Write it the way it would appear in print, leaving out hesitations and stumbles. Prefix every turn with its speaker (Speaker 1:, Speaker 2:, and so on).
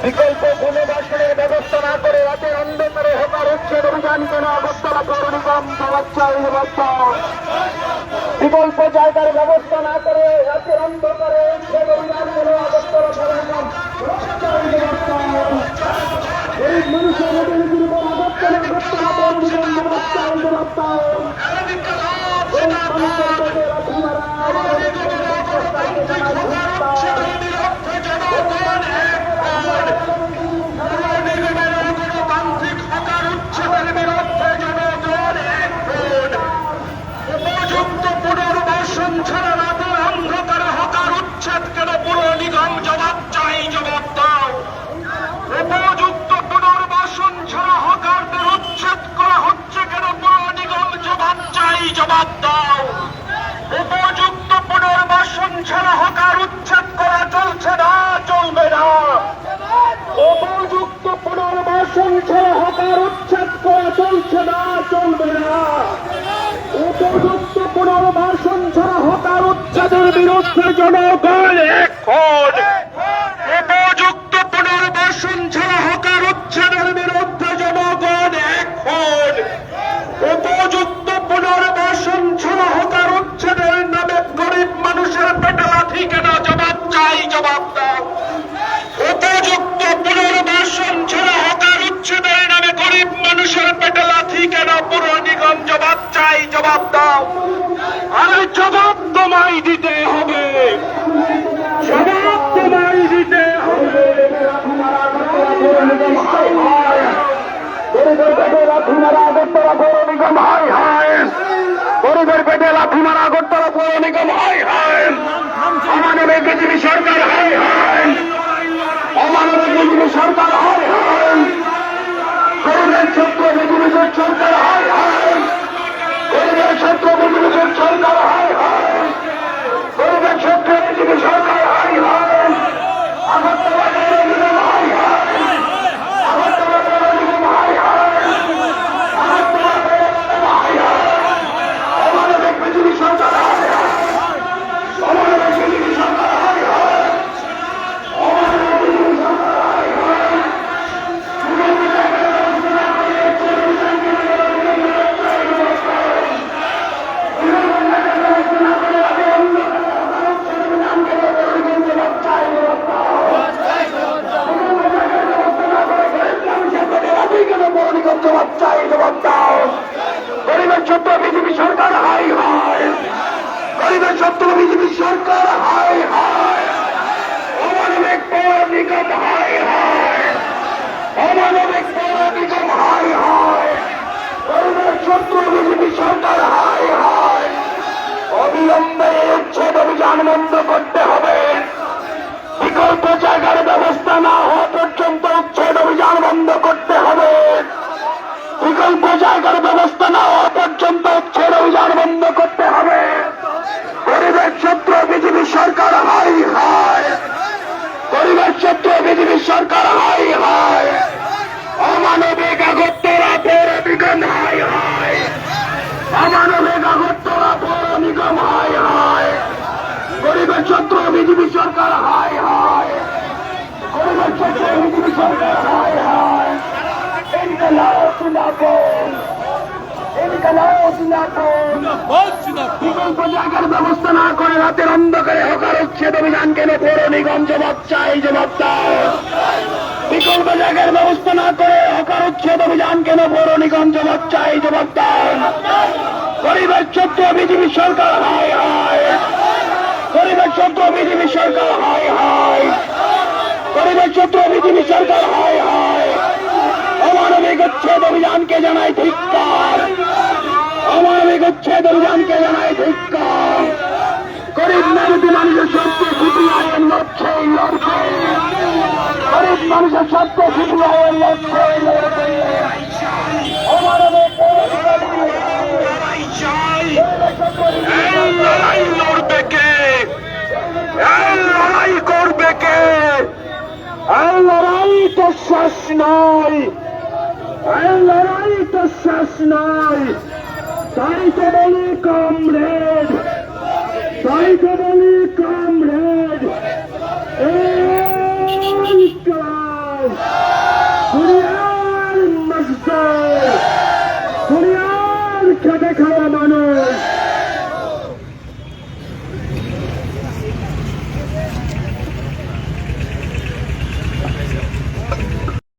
Speaker 1: বিকল্প পুনর্বাসনের ব্যবস্থা না করে রাতের অন্ধকারে হকার উচ্ছেদ অভিযান কেন আগরতলা পৌর নিগম বিকল্প জায়গার ব্যবস্থা না করে রাতের অন্ধকারে উচ্ছেদ অভিযান কেন আগরতলা পৌর নিগম মানুষের মোটামুটির উপর আগরতলা পৌর নিগম
Speaker 2: জবাব দাও। উপযুক্ত পুনর্বাসন ছাড়া হকার উচ্ছেদ করা চলছে না, চলবে না। উপযুক্ত পুনর্বাসন ছাড়া হকার উচ্ছেদ করা চলছে না, চলবে না। উপযুক্ত পুনর্বাসন ছাড়া হকার উচ্ছেদের বিরুদ্ধে জনগণ এখন। উপযুক্ত পুনর্বাসন ছাড়া হকার উচ্ছেদের বিরুদ্ধে জনগণ এখন। উপযুক্ত পুনর্বাসন ছাড়া হকার উচ্ছেদের নামে গরিব মানুষের পেটে লাথি কেন? জবাব চাই, জবাব দাও। উপযুক্ত পুনর্বাসন ছাড়া হকার উচ্ছেদের নামে গরিব মানুষের পেটে লাথি কেন? পৌর নিগম জবাব চাই, জবাব দাও। আরে জবাব তোমায় দিতে হবে, জবাব তোমায় দিতে হবে।
Speaker 1: গরিবের পেটে লাথি মারা আগরতলা পৌর নিগম হাই হাই। গরিবের পেটে লাথি মারা আগরতলা পৌর নিগম হাই হাই। অমানবিক বিজেপি সরকার হাই হাই। অমানবিক বিজেপি সরকার হাই হাই। গরিবের ছাত্র বিজেপি সরকার হাই হাই। গরিবের ছাত্র বিজেপি সরকার হাই হাই। গরিবের ছাত্র বিজেপি সরকার হাই হাই। আগরতলা পৌর নিগম হাই হাই। আগরতলা পৌর নিগম হাই হাই। আগরতলা পৌর নিগম হাই হাই। অমানবিক বিজেপি সরকার হাই হাই। অমানবিক বিজেপি সরকার হাই হাই। অমানবিক বিজেপি সরকার হাই হাই। জবাব চাই, জবাব দাও। গরিবের ছোট্ট বিজেপি সরকার হাই হাই। গরিবের ছোট্ট বিজেপি সরকার হাই হাই। অমানবিক পৌর নিগম হাই হাই। অমানবিক পৌর নিগম হাই হাই। গরিবের ছোট্ট বিজেপি সরকার হাই হাই। অবিলম্বে উচ্ছেদ অভিযান বন্ধ করতে হবে। বিকল্প জায়গার ব্যবস্থা না হওয়া পর্যন্ত উচ্ছেদ অভিযান বন্ধ করতে হবে। বিকল্প জায়গার ব্যবস্থা না হওয়া পর্যন্ত উচ্ছেদ অভিযান বন্ধ করতে হবে। গরিবের ছাত্র বিজেপি সরকার হাই হাই। গরিবের ছাত্র বিজেপি সরকার হাই হাই। অমানবিক আগরতলা পৌর নিগম হাই হাই। অমানবিক আগরতলা পৌর নিগম হাই হাই। গরিবের ছাত্র বিজেপি সরকার হাই হাই। গরিবের ছাত্র বিজেপি সরকার হাই হাই। বিকল্প জায়গার ব্যবস্থা না করে রাতের অন্ধকারে হকার উচ্ছেদ অভিযান কেন? পৌর নিগম জবাব চাই, জবাব দাও। বিকল্প জায়গার ব্যবস্থা না করে হকার উচ্ছেদ অভিযান কেন? পৌর নিগম জবাব চাই, জবাব দাও। গরিবের ছোট্ট বিজেপি সরকার হাই হাই। গরিবের ছোট্ট বিজেপি সরকার হাই হাই। গরিবের ছোট্ট বিজেপি সরকার হাই হাই। অমানবিক উচ্ছেদ অভিযানকে জানাই ধিক্কার। অমানবিক উচ্ছেদ অভিযানকে জানাই ধিক্কার। গরিব মেহনতি মানুষের স্বার্থে সিপিআইএম লড়ছে, লড়ছে। গরিব মানুষের স্বার্থে সিপিআইএম লড়ছে, লড়ছে। অমানবিক
Speaker 2: লড়াই লড়বে কে? লড়াই করবে কে?
Speaker 1: লড়াই তো শেষ নয়। লড়াই তো শেষ নয়। তাই তো বলি কমরেড, তাই তো